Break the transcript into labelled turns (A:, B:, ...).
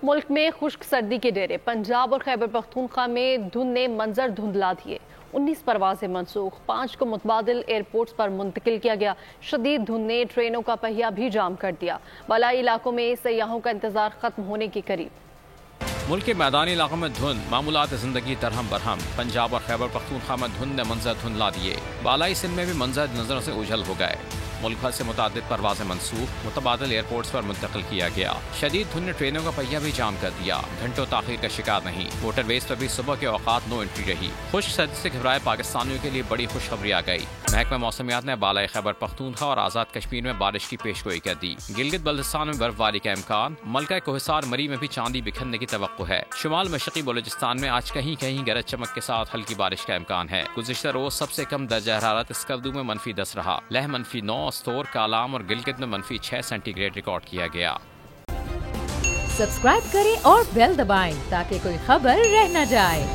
A: ملک میں خشک سردی کے ڈیرے پنجاب اور خیبر پختونخوا میں دھند نے منظر دھندلا دیے۔ 19 پروازیں منسوخ، 5 کو متبادل ایئرپورٹس پر منتقل کیا گیا۔ شدید دھند نے ٹرینوں کا پہیہ بھی جام کر دیا۔ بالائی علاقوں میں سیاحوں کا انتظار ختم ہونے کے قریب۔
B: ملک کے میدانی علاقوں میں دھند معمولات زندگی درہم برہم۔ پنجاب اور خیبر پختونخوا میں دھند نے منظر دھندلا دیے۔ بالائی سندھ میں بھی منظر نظروں سے اوجھل ہو گئے۔ ملک بھر سے متعدد پروازیں منسوخ، متبادل ایئرپورٹس پر منتقل کیا گیا۔ شدید دھند نے ٹرینوں کا پہیہ بھی جام کر دیا۔ گھنٹوں تاخیر کا شکار نہیں۔ واٹر ویز پر بھی صبح کے اوقات نو انٹری رہی۔ خشک سردی سے گھبرائے پاکستانیوں کے لیے بڑی خوشخبری آ گئی۔ محکمہ موسمیات نے بالائی خیبر پختونخوا اور آزاد کشمیر میں بارش کی پیشگوئی کر دی۔ گلگت بلتستان میں برف باری کا امکان۔ ملکہ کوہسار مری میں بھی چاندی بکھرنے کی توقع ہے۔ شمال مشرقی بلوچستان میں آج کہیں کہیں گرج چمک کے ساتھ ہلکی بارش کا امکان ہے۔ گزشتہ روز سب سے کم درجہ حرارت اسکردو میں -10 رہا۔ لہ -9، استور، کالام اور گلگت میں -6 سینٹی گریڈ ریکارڈ کیا گیا۔
C: سبسکرائب کریں اور بیل دبائیں تاکہ کوئی خبر رہ نہ جائے۔